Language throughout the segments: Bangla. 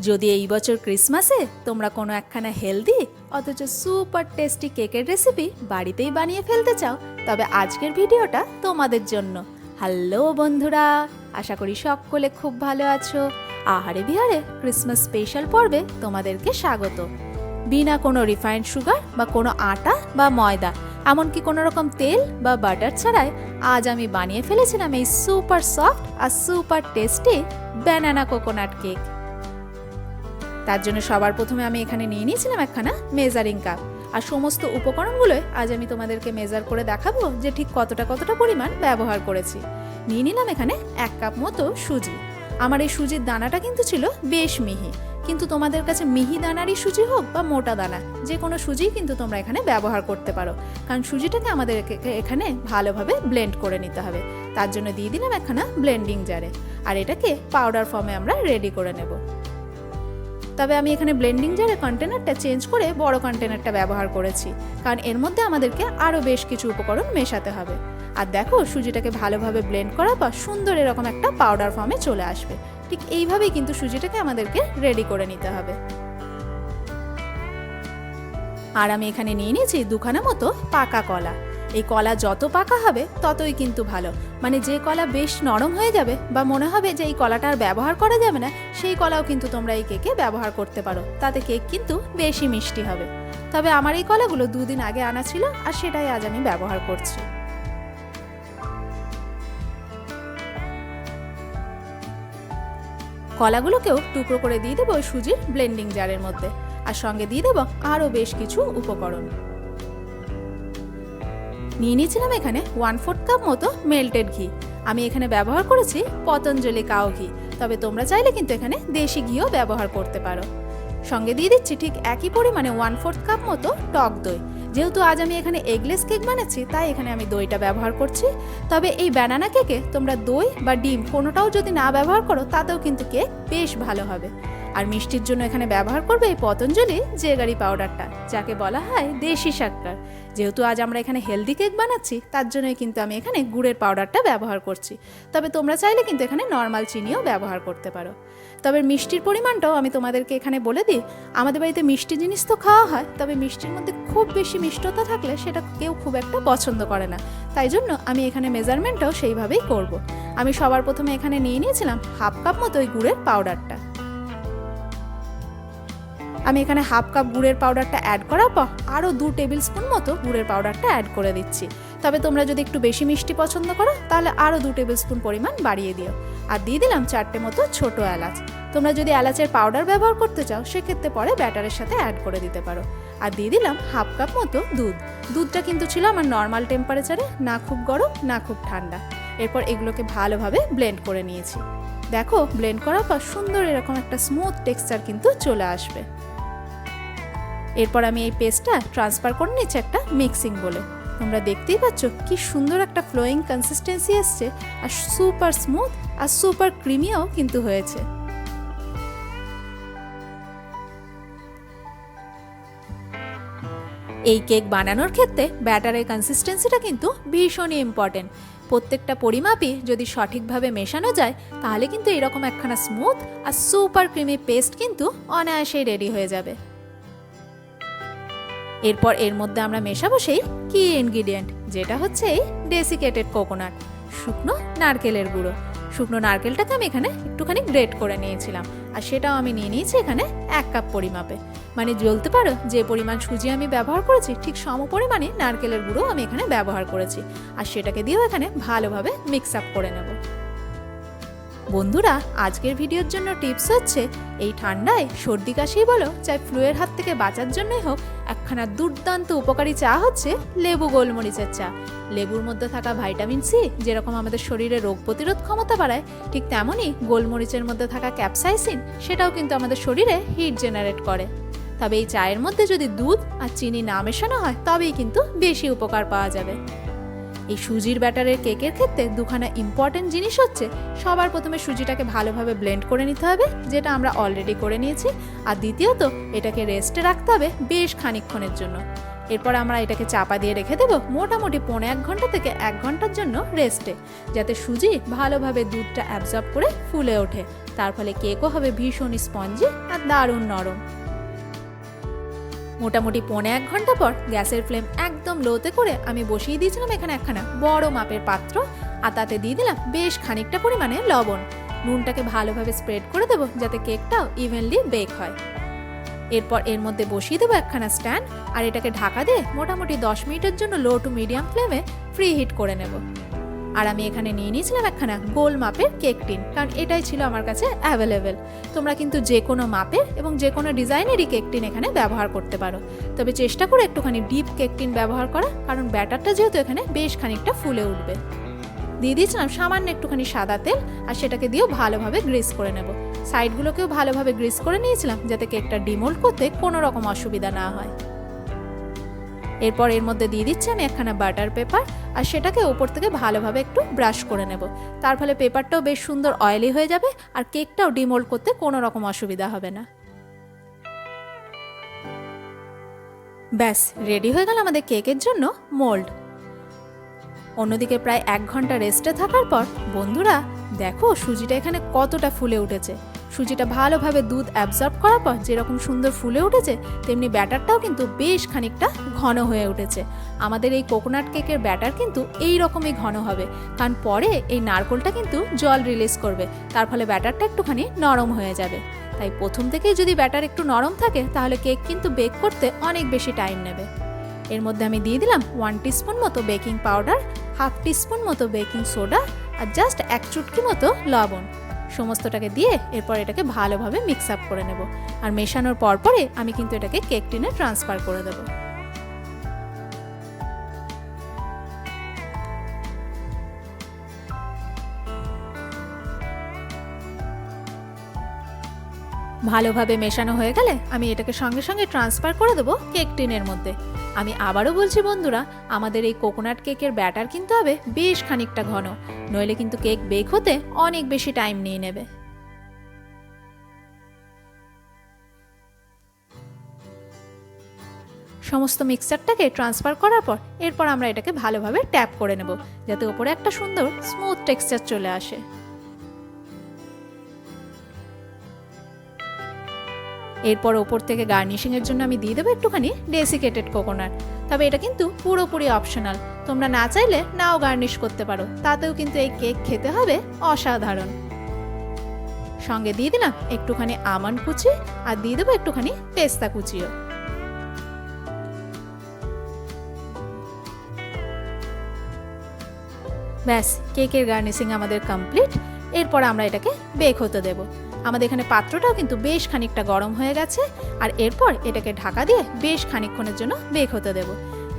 যদি এই বছর ক্রিসমাসে তোমরা কোনো একখানা হেলদি অথচ সুপার টেস্টি কেকের রেসিপি বাড়িতেই বানিয়ে ফেলতে চাও, তবে আজকের ভিডিওটা তোমাদের জন্য। হ্যালো বন্ধুরা, আশা করি সকলে খুব ভালো আছো। আহারে বিহারে ক্রিসমাস স্পেশাল পর্বে তোমাদেরকে স্বাগত। বিনা কোনো রিফাইন্ড সুগার বা কোনো আটা বা ময়দা, এমনকি কোনো রকম তেল বা বাটার ছাড়াই আজ আমি বানিয়ে ফেলেছিলাম এই সুপার সফট আর super tasty banana coconut cake. তার জন্য সবার প্রথমে আমি এখানে নিয়ে নিয়েছিলাম একখানা মেজারিং কাপ, আর সমস্ত উপকরণগুলোই আজ আমি তোমাদেরকে মেজার করে দেখাবো যে ঠিক কতটা পরিমাণ ব্যবহার করেছি। নিয়ে নিলাম এখানে 1 কাপ মতো সুজি। আমার এই সুজির দানাটা কিন্তু ছিল বেশ মিহি, কিন্তু তোমাদের কাছে মিহি দানারই সুজি হোক বা মোটা দানা, যে কোনো সুজি কিন্তু তোমরা এখানে ব্যবহার করতে পারো, কারণ সুজিটাকে আমাদের এখানে ভালোভাবে ব্লেন্ড করে নিতে হবে। তার জন্য দিয়ে দিলাম একখানা ব্লেন্ডিং জারে, আর এটাকে পাউডার ফর্মে আমরা রেডি করে নেব। তবে আমি এখানে ব্লেন্ডিং জারের কন্টেনারটা চেঞ্জ করে বড় কন্টেনারটা ব্যবহার করেছি, কারণ এর মধ্যে আমাদেরকে আরও বেশ কিছু উপকরণ মেশাতে হবে। আর দেখো, সুজিটাকে ভালোভাবে ব্লেন্ড করার পর সুন্দর এরকম একটা পাউডার ফর্মে চলে আসবে। ঠিক এইভাবেই কিন্তু সুজিটাকে আমাদেরকে রেডি করে নিতে হবে। আর আমি এখানে নিয়ে নিয়েছি 2 খানা মতো পাকা কলা। এই কলা যত পাকা হবে ততই কিন্তু ভালো, মানে যে কলা বেশ নরম হয়ে যাবে বা মনে হবে যে এই কলাটা আর ব্যবহার করা যাবে না, সেই কলাও কিন্তু তোমরা এই কেকে ব্যবহার করতে পারো, তাতে কেক কিন্তু বেশি মিষ্টি হবে। তবে আমার এই কলাগুলো 2 দিন আগে আনা ছিল, আর সেটাই আজ আমি ব্যবহার করছি। কলাগুলোকেও টুকরো করে দিয়ে দেবো ওই সুজির ব্লেন্ডিং জারের মধ্যে, আর সঙ্গে দিয়ে দেবো আরও বেশ কিছু উপকরণ। নিয়ে নিয়েছিলাম এখানে 1/4 কাপ মতো মেল্টেড ঘি। আমি এখানে ব্যবহার করেছি পতঞ্জলি কাও ঘি, তবে তোমরা চাইলে কিন্তু এখানে দেশি ঘিও ব্যবহার করতে পারো। সঙ্গে দিয়ে দিচ্ছি ঠিক একই পরিমাণে 1/4 কাপ মতো টক দই। যেহেতু আজ আমি এখানে এগলেস কেক বানাচ্ছি, তাই এখানে আমি দইটা ব্যবহার করছি। তবে এই ব্যানানা কেকে তোমরা দই বা ডিম কোনোটাও যদি না ব্যবহার করো, তাতেও কিন্তু কেক বেশ ভালো হবে। আর মিষ্টির জন্য এখানে ব্যবহার করবে এই পতঞ্জলি জেগারি পাউডারটা, যাকে বলা হয় দেশি শক্কর। যেহেতু আজ আমরা এখানে হেলদি কেক বানাচ্ছি, তার জন্যই কিন্তু আমি এখানে গুড়ের পাউডারটা ব্যবহার করছি। তবে তোমরা চাইলে কিন্তু এখানে নর্মাল চিনিও ব্যবহার করতে পারো। তবে মিষ্টির পরিমাণটাও আমি তোমাদেরকে এখানে বলে দিই। আমাদের বাড়িতে মিষ্টি জিনিস তো খাওয়া হয়, তবে মিষ্টির মধ্যে খুব বেশি মিষ্টতা থাকলে সেটা কেউ খুব একটা পছন্দ করে না, তাই জন্য আমি এখানে মেজারমেন্টটাও সেইভাবেই করব। আমি সবার প্রথমে এখানে নিয়ে নিয়েছিলাম 1/2 কাপ মতো ওই গুড়ের পাউডারটা। আমি এখানে 1/2 কাপ গুড়ের পাউডারটা অ্যাড করার পর আরও 2 টেবিল স্পুন মতো গুড়ের পাউডারটা অ্যাড করে দিচ্ছি। তবে তোমরা যদি একটু বেশি মিষ্টি পছন্দ করো, তাহলে আরও 2 টেবিল স্পুন পরিমাণ বাড়িয়ে দিও। আর দিয়ে দিলাম 4টে মতো ছোট এলাচ। তোমরা যদি এলাচের পাউডার ব্যবহার করতে চাও, সেক্ষেত্রে পরে ব্যাটারের সাথে অ্যাড করে দিতে পারো। আর দিয়ে দিলাম 1/2 কাপ মতো দুধ। দুধটা কিন্তু ছিল আমার নর্মাল টেম্পারেচারে, না খুব গরম না খুব ঠান্ডা। এরপর এগুলোকে ভালোভাবে ব্লেন্ড করে নিয়েছি। দেখো, ব্লেন্ড করার পর সুন্দর এরকম একটা স্মুথ টেক্সচার কিন্তু চলে আসবে। এরপর আমি এই পেস্টটা ট্রান্সফার করে নিচ্ছি একটা মিক্সিং বলে। তোমরা দেখতেই পাচ্ছ কি সুন্দর একটা ফ্লোয়িং কনসিস্টেন্সি এসছে, আর সুপার স্মুথ আর সুপার ক্রিমিও কিন্তু হয়েছে। এই কেক বানানোর ক্ষেত্রে ব্যাটারের কনসিস্টেন্সিটা কিন্তু ভীষণই ইম্পর্টেন্ট। প্রত্যেকটা পরিমাপই যদি সঠিকভাবে মেশানো যায়, তাহলে কিন্তু এরকম একখানা স্মুথ আর সুপার ক্রিমি পেস্ট কিন্তু অনায়াসেই রেডি হয়ে যাবে। এরপর এর মধ্যে আমরা মেশাবো সেই কি ইনগ্রিডিয়েন্ট, যেটা হচ্ছে এই ডেসিকেটেড কোকোনাট, শুকনো নারকেলের গুঁড়ো। শুকনো নারকেলটাকে আমি এখানে একটুখানি গ্রেট করে নিয়েছিলাম, আর সেটাও আমি নিয়ে নিয়েছি এখানে 1 কাপ পরিমাপে। মানে বলতে পারো যে পরিমাণ সুজি আমি ব্যবহার করেছি, ঠিক সম পরিমাণে নারকেলের গুঁড়ো আমি এখানে ব্যবহার করেছি, আর সেটাকে দিয়েও এখানে ভালোভাবে মিক্স আপ করে নেব। বন্ধুরা, আজকের ভিডিওর জন্য টিপস হচ্ছে, এই ঠান্ডায় সর্দি কাশি বলো চাই ফ্লুয়ের হাত থেকে বাঁচার জন্যই হোক, একখানা দুর্দান্ত উপকারী চা হচ্ছে লেবু গোলমরিচের চা। লেবুর মধ্যে থাকা ভাইটামিন সি যেরকম আমাদের শরীরে রোগ প্রতিরোধ ক্ষমতা বাড়ায়, ঠিক তেমনই গোলমরিচের মধ্যে থাকা ক্যাপসাইসিন সেটাও কিন্তু আমাদের শরীরে হিট জেনারেট করে। তবে এই চায়ের মধ্যে যদি দুধ আর চিনি না মেশানো হয়, তবেই কিন্তু বেশি উপকার পাওয়া যাবে। এই সুজির ব্যাটারের কেকের ক্ষেত্রে 2 খানা ইম্পর্টেন্ট জিনিস হচ্ছে, সবার প্রথমে সুজিটাকে ভালোভাবে ব্লেন্ড করে নিতে হবে, যেটা আমরা অলরেডি করে নিয়েছি। আর দ্বিতীয়ত, এটাকে রেস্টে রাখতে হবে বেশ খানিকক্ষণের জন্য। এরপর আমরা এটাকে চাপা দিয়ে রেখে দেবো মোটামুটি 1.5 ঘন্টা থেকে 1 ঘন্টার জন্য রেস্টে, যাতে সুজি ভালোভাবে দুধটা অ্যাবজর্ব করে ফুলে ওঠে তার ফলে কেকও হবে ভীষণ স্পঞ্জি আর দারুণ নরম। মোটামুটি 1.5 ঘন্টা পর গ্যাসের ফ্লেম একদম লোতে করে আমি বসিয়ে দিয়েছিলাম এখানে একখানা বড় মাপের পাত্র, আর তাতে দিয়ে দিলাম বেশ খানিকটা পরিমাণে লবণ। নুনটাকে ভালোভাবে স্প্রেড করে দেবো যাতে কেকটাও ইভেনলি বেক হয়। এরপর এর মধ্যে বসিয়ে দেবো একখানা স্ট্যান্ড, আর এটাকে ঢাকা দিয়ে মোটামুটি 10 মিনিটের জন্য লো টু মিডিয়াম ফ্লেমে প্রি হিট করে নেব। আর আমি এখানে নিয়ে নিয়েছিলাম একখানা গোল মাপের কেক টিন, কারণ এটাই ছিল আমার কাছে অ্যাভেলেবেল। তোমরা কিন্তু যে কোনো মাপের এবং যে কোনো ডিজাইনেরই কেক টিন এখানে ব্যবহার করতে পারো, তবে চেষ্টা করে একটুখানি ডিপ কেক টিন ব্যবহার করা, কারণ ব্যাটারটা যেহেতু এখানে বেশ খানিকটা ফুলে উঠবে। দিয়ে দিয়েছিলাম সামান্য একটুখানি সাদা তেল, আর সেটাকে দিয়েও ভালোভাবে গ্রিস করে নেব। সাইডগুলোকেও ভালোভাবে গ্রিস করে নিয়েছিলাম যাতে কেকটা ডিমোল্ড করতে কোনো রকম অসুবিধা না হয়। এরপর এর মধ্যে দিয়ে দিচ্ছি আমি একখানা বাটার পেপার, আর সেটাকে ওপর থেকে ভালোভাবে একটু ব্রাশ করে নেব। তার ফলে পেপারটাও বেশ সুন্দর অয়েলি হয়ে যাবে, আর কেকটাও ডিমোল্ড করতে কোনো রকম অসুবিধা হবে না। ব্যাস রেডি হয়ে গেল আমাদের কেকের জন্য মোল্ড। অন্যদিকে প্রায় 1 ঘন্টা রেস্টে থাকার পর বন্ধুরা দেখো সুজিটা এখানে কতটা ফুলে উঠেছে। সুজিটা ভালোভাবে দুধ অ্যাবজর্ব করার পর যেরকম সুন্দর ফুলে উঠেছে, তেমনি ব্যাটারটাও কিন্তু বেশ খানিকটা ঘন হয়ে উঠেছে। আমাদের এই কোকোনাট কেকের ব্যাটার কিন্তু এই রকমই ঘন হবে, কারণ পরে এই নারকেলটা কিন্তু জল রিলিজ করবে, তার ফলে ব্যাটারটা একটুখানি নরম হয়ে যাবে। তাই প্রথম থেকেই যদি ব্যাটার একটু নরম থাকে তাহলে কেক কিন্তু বেক করতে অনেক বেশি টাইম নেবে। এর মধ্যে আমি দিয়ে দিলাম 1 টিস্পুন মতো বেকিং পাউডার, 1/2 টিস্পুন মতো বেকিং সোডা, আর জাস্ট 1 চুটকি মতো লবণ। সমস্তটাকে দিয়ে এরপর এটাকে ভালোভাবে মিক্স আপ করে নেব, আর মেশানোর পরে আমি কিন্তু এটাকে কেক টিনে ট্রান্সফার করে দেব। ভালোভাবে মেশানো হয়ে গেলে আমি এটাকে সঙ্গে সঙ্গে ট্রান্সফার করে দেবো কেক টিনের মধ্যে। আমি আবারও বলছি বন্ধুরা, আমাদের এই কোকোনাট কেকের ব্যাটার কিন্তু হবে বেশ খানিকটা ঘন, নইলে কিন্তু কেক বেক হতে অনেক বেশি টাইম নিয়ে নেবে। সমস্ত মিক্সচারটাকে ট্রান্সফার করার পর এরপর আমরা এটাকে ভালোভাবে ট্যাপ করে নেব, যাতে উপরে একটা সুন্দর স্মুথ টেক্সচার চলে আসে। এরপর ওপর থেকে গার্নিশিং এর জন্য আমি দিয়ে দেবো একটুখানি ডেসিকেটেড কোকোনাট, তবে এটা কিন্তু পুরোপুরি অপশনাল। তোমরা না চাইলে নাও গার্নিশ করতে পারো, তাতেও কিন্তু এই কেক খেতে হবে অসাধারণ। সঙ্গে দিয়ে দিলাম একটুখানি আমন্ড কুচি, আর দিয়ে দেবো একটুখানি পেস্তা কুচিও। ব্যাস কেকের গার্নিশিং আমাদের কমপ্লিট। এরপর আমরা এটাকে বেক হতে দেব। আমাদের এখানে পাত্রটাও কিন্তু বেশ খানিকটা গরম হয়ে গেছে, আর এরপর এটাকে ঢাকা দিয়ে বেশ খানিকক্ষণের জন্য বেক হতে দেব।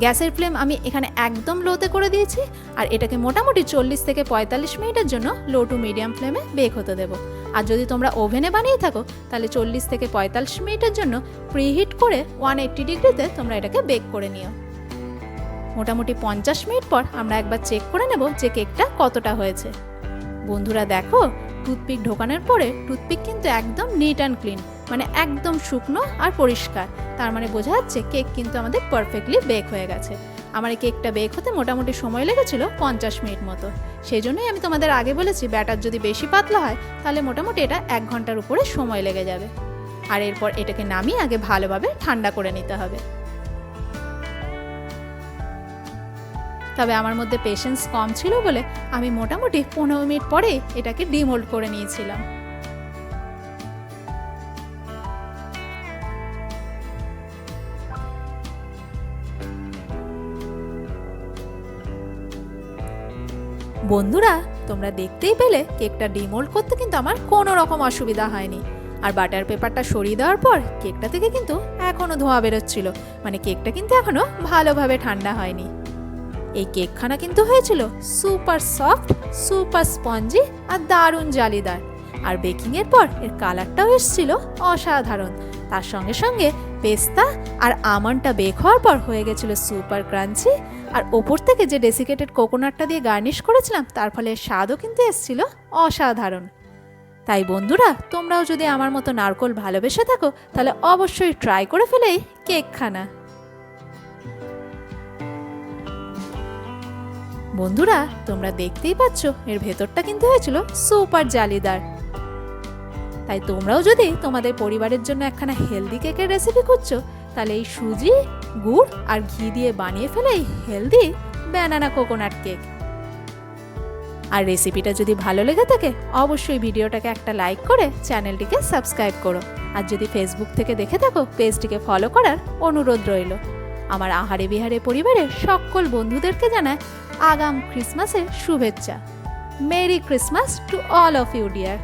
গ্যাসের ফ্লেম আমি এখানে একদম লোতে করে দিয়েছি, আর এটাকে মোটামুটি 40 থেকে 45 মিনিটের জন্য লো টু মিডিয়াম ফ্লেমে বেক হতে দেব। আর যদি তোমরা ওভেনে বানিয়ে থাকো তাহলে 40 থেকে 45 মিনিটের জন্য প্রিহিট করে 180 ডিগ্রিতে তোমরা এটাকে বেক করে নিও। মোটামুটি 50 মিনিট পর আমরা একবার চেক করে নেব যে কেকটা কতটা হয়েছে। বন্ধুরা দেখো, টুথপিক ঢোকানোর পরে টুথপিক কিন্তু একদম নিট অ্যান্ড ক্লিন, মানে একদম শুকনো আর পরিষ্কার। তার মানে বোঝা যাচ্ছে কেক কিন্তু আমাদের পারফেক্টলি বেক হয়ে গেছে। আমার এই কেকটা বেক হতে মোটামুটি সময় লেগেছিল 50 মিনিট মতো। সেই জন্যই আমি তোমাদের আগে বলেছি ব্যাটার যদি বেশি পাতলা হয় তাহলে মোটামুটি এটা 1 ঘন্টার উপরে সময় লেগে যাবে। আর এরপর এটাকে নামিয়ে আগে ভালোভাবে ঠান্ডা করে নিতে হবে। তবে আমার মধ্যে পেশেন্স কম ছিল বলে আমি মোটামুটি 15 মিনিট পরে এটাকে ডিমোল্ড করে নিয়েছিলাম। বন্ধুরা তোমরা দেখতেই পেলে কেকটা ডিমোল্ড করতে কিন্তু আমার কোনো রকম অসুবিধা হয়নি। আর বাটার পেপারটা সরিয়ে দেওয়ার পর কেকটা থেকে কিন্তু এখনো ধোঁয়া বেরোচ্ছিল, মানে কেকটা কিন্তু এখনো ভালোভাবে ঠান্ডা হয়নি। এই কেকখানা কিন্তু হয়েছিল সুপার সফট, সুপার স্পঞ্জি আর দারুণ জালিদার। আর বেকিং এর পর এর কালারটাও এসেছিল অসাধারণ। তার সঙ্গে সঙ্গে পেস্তা আর আমন্ডটা বেক হওয়ার পর হয়ে গেছিল সুপার ক্রাঞ্চি। আর ওপর থেকে যে ডেসিকেটেড কোকোনাটটা দিয়ে গার্নিশ করেছিলাম তার ফলে স্বাদও কিন্তু এসেছিল অসাধারণ। তাই বন্ধুরা তোমরাও যদি আমার মতো নারকেল ভালোবেসে থাকো তাহলে অবশ্যই ট্রাই করে ফেলেই কেকখানা। বন্ধুরা তোমরা দেখতেই পাচ্ছ এর ভেতরটা কিন্তু হয়েছিল সুপার জালিদার। তাই তোমরাও যদি তোমাদের পরিবারের জন্য একখানা হেলদি কেকের রেসিপি খুঁজছো, তাহলে এই সুজি, গুড় আর ঘি দিয়ে বানিয়ে ফেলে এই হেলদি ব্যানানা কোকোনাট কেক। আর রেসিপিটা যদি ভালো লেগে থাকে অবশ্যই ভিডিওটাকে একটা লাইক করে চ্যানেলটিকে সাবস্ক্রাইব করো। আর যদি ফেসবুক থেকে দেখে থাকো পেজটিকে ফলো করার অনুরোধ রইল। আমার আহারে বিহারে পরিবারের সকল বন্ধুদেরকে জানায় আগাম ক্রিসমাসের শুভেচ্ছা। Merry Christmas to all of you deer.